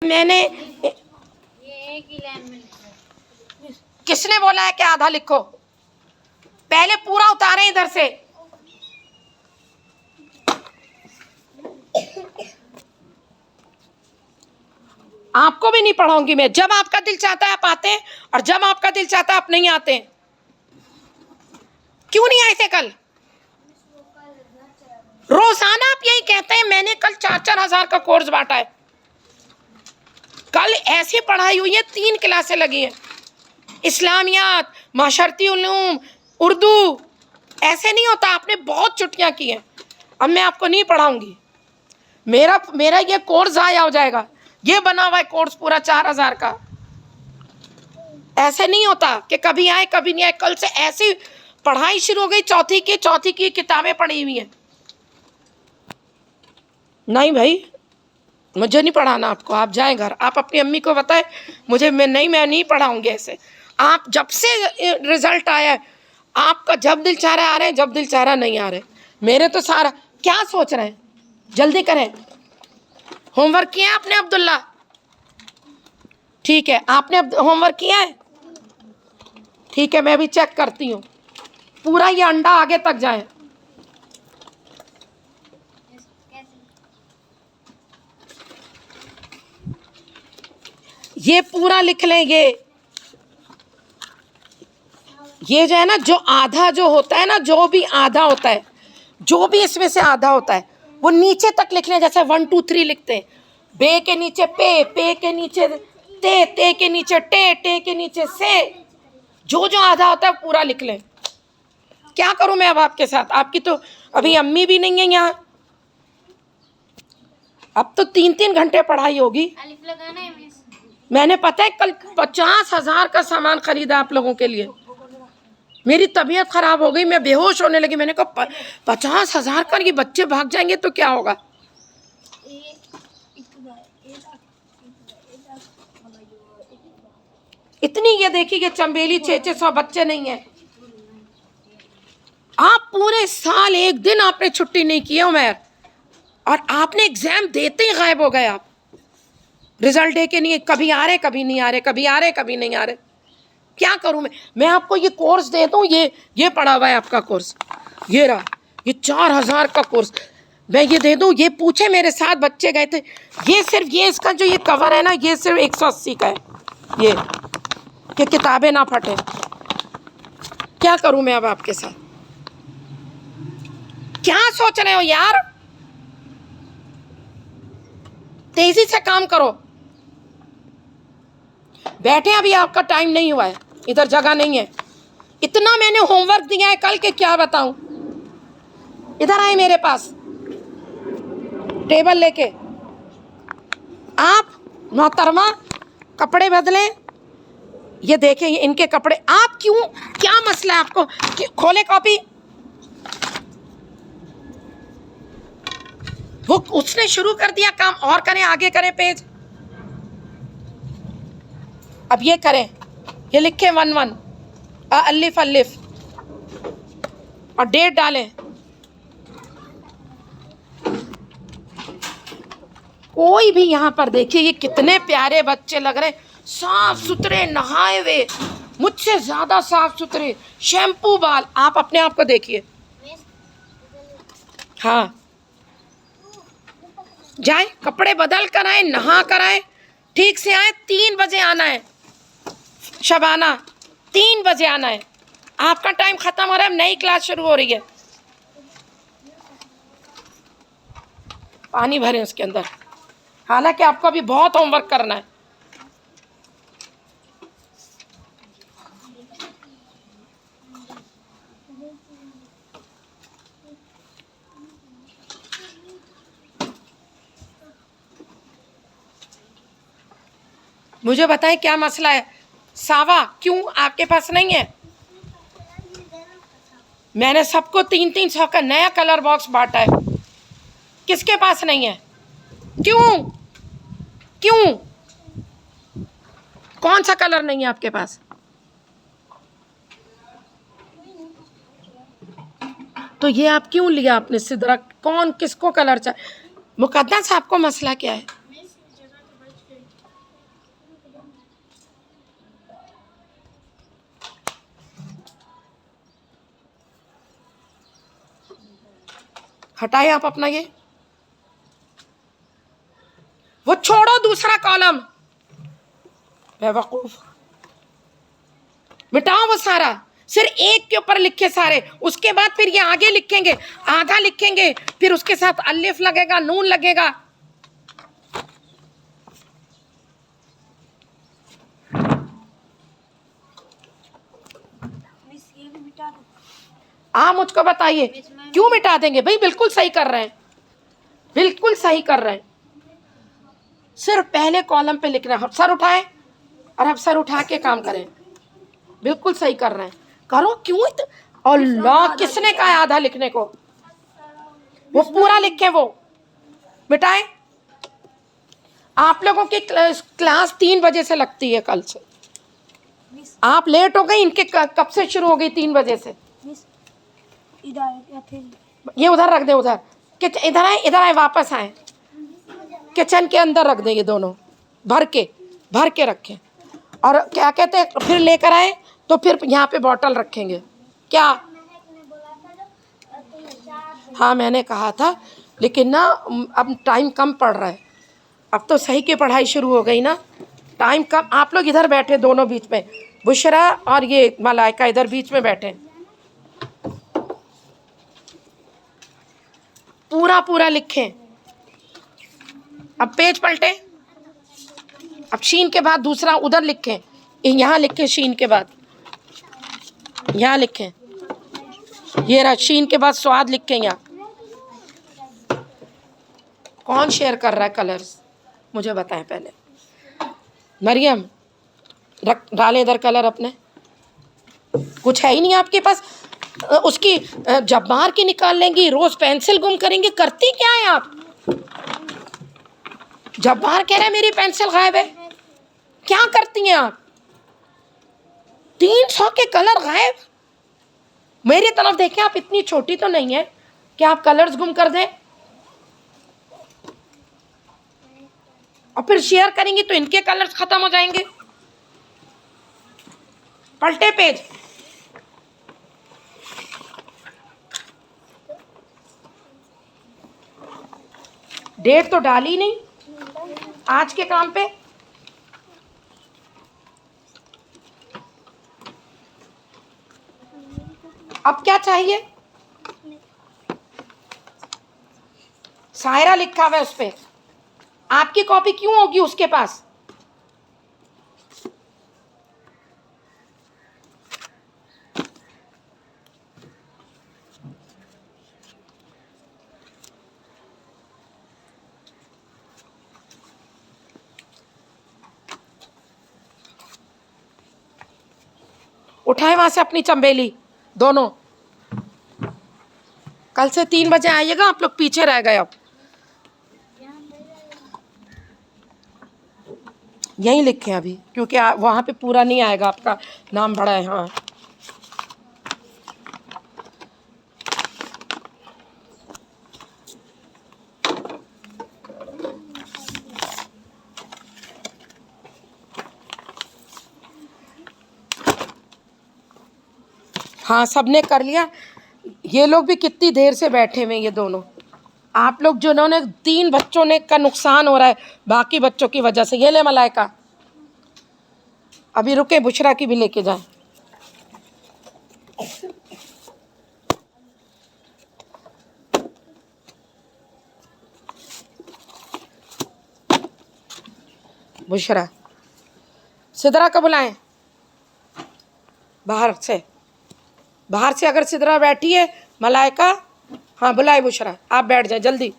मैंने ये एक ही लाइन में लिखा है। किसने बोला है कि आधा लिखो? पहले पूरा उतारे इधर से। आपको भी नहीं पढ़ाऊंगी मैं। जब आपका दिल चाहता है आप आते हैं, और जब आपका दिल चाहता है आप नहीं आते हैं। क्यों नहीं आए थे कल? रोजाना आप यही कहते हैं मैंने कल 4-4 हजार का कोर्स बांटा है। कल ऐसी पढ़ाई हुई है, 3 क्लासें लगी हैं, इस्लामियात, माशरती उलूम, उर्दू। ऐसे नहीं होता, आपने बहुत छुट्टियां की हैं। अब मैं आपको नहीं पढ़ाऊंगी। मेरा ये कोर्स ज़ाया हो जाएगा। ये बना हुआ है कोर्स पूरा 4,000 का। ऐसे नहीं होता कि कभी आए कभी नहीं आए। कल से ऐसी पढ़ाई शुरू हो गई। चौथी की किताबें पढ़ी हुई हैं। नहीं भाई, मुझे नहीं पढ़ाना आपको। आप जाएं घर, आप अपनी अम्मी को बताएं मुझे। मैं नहीं पढ़ाऊंगी ऐसे। आप जब से रिजल्ट आया है, आपका जब दिल चाह रहा है आ रहे हैं, जब दिल चाह रहा नहीं आ रहे। मेरे तो सारा क्या सोच रहे हैं? जल्दी करें। होमवर्क किया आपने अब्दुल्ला? ठीक है, आपने होमवर्क किया है? ठीक है, मैं भी चेक करती हूँ पूरा ये अंडा आगे तक जाए। ये पूरा लिख लें। ये जो है ना, जो आधा जो होता है ना, जो भी आधा होता है, जो भी इसमें से आधा होता है वो नीचे तक लिख लें। जैसे 1 2 3 लिखते हैं। बे के नीचे पे के नीचे ते के नीचे टे के नीचे से। जो आधा होता है पूरा लिख लें। क्या करूं मैं अब आपके साथ? आपकी तो अभी अम्मी भी नहीं है यहाँ। अब तो 3-3 घंटे पढ़ाई होगी। अलिफ लगाना है मिस। मैंने पता है कल 50,000 का सामान खरीदा आप लोगों के लिए। मेरी तबीयत खराब हो गई, मैं बेहोश होने लगी। मैंने कहा 50,000 का, ये बच्चे भाग जाएंगे तो क्या होगा? इतनी ये देखिए चंबेली 600 बच्चे नहीं है। आप पूरे साल एक दिन आपने छुट्टी नहीं की है उमर, और आपने एग्जाम देते ही गायब हो गए आप। रिजल्ट डे के नहीं, कभी आ रहे कभी नहीं आ रहे, कभी आ रहे कभी नहीं आ रहे। क्या करूं मैं आपको ये कोर्स दे दूं? ये पड़ा हुआ है आपका कोर्स। ये रहा, ये 4,000 का कोर्स मैं ये दे दूं? ये पूछे मेरे साथ बच्चे गए थे। ये सिर्फ ये इसका जो ये कवर है ना, ये सिर्फ 180 का है। ये कि किताबें ना फटे। क्या करूं मैं अब आपके साथ? क्या सोच रहे हो यार? तेजी से काम करो। बैठे, अभी आपका टाइम नहीं हुआ है, इधर जगह नहीं है। इतना मैंने होमवर्क दिया है कल के क्या बताऊं। इधर आए मेरे पास, टेबल लेके। आप मोहतरमा कपड़े बदलें। ये देखें, ये इनके कपड़े। आप क्यों, क्या मसला है आपको? खोले कॉपी। वो उसने शुरू कर दिया काम, और करें, आगे करें पेज। अब ये करें, ये लिखे 1-1 अलिफ अलिफ, और डेट डालें। कोई भी यहाँ पर देखिए, ये कितने प्यारे बच्चे लग रहे, साफ सुथरे, नहाए हुए, मुझसे ज्यादा साफ सुथरे, शैम्पू बाल। आप अपने आप को देखिए। हाँ, जाए कपड़े बदल कर आए, नहा कर आए, ठीक से आए। 3 बजे आना है शबाना, 3 बजे आना है। आपका टाइम खत्म हो रहा है, नई क्लास शुरू हो रही है। पानी भरें उसके अंदर। हालांकि आपको अभी बहुत होमवर्क करना है। मुझे बताएं क्या मसला है? सावा क्यों आपके पास नहीं है? मैंने सबको 300 का नया कलर बॉक्स बांटा है। किसके पास नहीं है? क्यों कौन सा कलर नहीं है आपके पास? तो ये आप क्यों लिया आपने सिदरा? कौन किसको कलर चाहिए? मुकद्दस आपको मसला क्या है? हटाए आप अपना ये, वो छोड़ो दूसरा कॉलम, बेवकूफ। मिटाओ वो सारा, सिर्फ एक के ऊपर लिखे सारे, उसके बाद फिर ये आगे लिखेंगे, आधा लिखेंगे, फिर उसके साथ अलिफ लगेगा, नून लगेगा। आप मुझको बताइए क्यों मिटा देंगे भाई? बिल्कुल सही कर रहे हैं, बिल्कुल सही कर रहे हैं। सिर्फ पहले कॉलम पे लिखना है, सर उठाएं और अब सर उठा के काम करें। बिल्कुल सही कर रहे हैं, करो। क्यों अल्लाह, किसने कहा आधा लिखने को? वो पूरा लिखें, वो मिटाएं। आप लोगों की क्लास 3 बजे से लगती है कल से, आप लेट हो गई। इनके कब से शुरू हो गई? 3 बजे से। ये उधर रख दे, उधर इधर आए, इधर आए, वापस आए, किचन के अंदर रख दें। ये दोनों भर के रखें। और क्या कहते हैं, फिर लेकर आए तो फिर यहाँ पे बॉटल रखेंगे। क्या? हाँ मैंने कहा था, लेकिन ना अब टाइम कम पड़ रहा है। अब तो सही की पढ़ाई शुरू हो गई ना, टाइम कम। आप लोग इधर बैठे दोनों बीच में, बुशरा और ये मलाइका इधर बीच में बैठे। पूरा पूरा लिखें। अब पेज पलटे, अब शीन के बाद दूसरा उधर लिखें, यहाँ लिखें, शीन के बाद यहाँ लिखें। ये रहा, शीन के बाद स्वाद लिखें यहाँ। कौन शेयर कर रहा है कलर्स, मुझे बताएं पहले। मरियम रख, डाले इधर कलर अपने। कुछ है ही नहीं आपके पास। उसकी जब्बार की निकाल लेंगी, रोज पेंसिल गुम करेंगी। करती क्या है आप? जब्बार कह रहा है मेरी पेंसिल गायब है। क्या करती हैं आप? 300 के कलर गायब। मेरी तरफ देखें, आप इतनी छोटी तो नहीं है कि आप कलर्स गुम कर दें। और फिर शेयर करेंगी तो इनके कलर्स खत्म हो जाएंगे। पलटे पेज। डेट तो डाली नहीं आज के काम पे। अब क्या चाहिए? सायरा लिखा हुआ है उस पे। आपकी कॉपी क्यों होगी उसके पास? उठाए वहां से अपनी चंबेली दोनों। कल से 3 बजे आइएगा, आप लोग पीछे रह गए। अब यहीं लिखें अभी, क्योंकि वहां पे पूरा नहीं आएगा, आपका नाम बड़ा है। हाँ हाँ, सबने कर लिया। ये लोग भी कितनी देर से बैठे हुए, ये दोनों। आप लोग जिन्होंने 3 बच्चों ने का नुकसान हो रहा है बाकी बच्चों की वजह से। ये ले मलाइका, अभी रुके, बुशरा की भी लेके जाए। बुशरा, सिदरा को बुलाएं बाहर से। बाहर से अगर सिदरा बैठी है, मलाइका, हाँ बुलाए बुशरा, आप बैठ जाए जल्दी।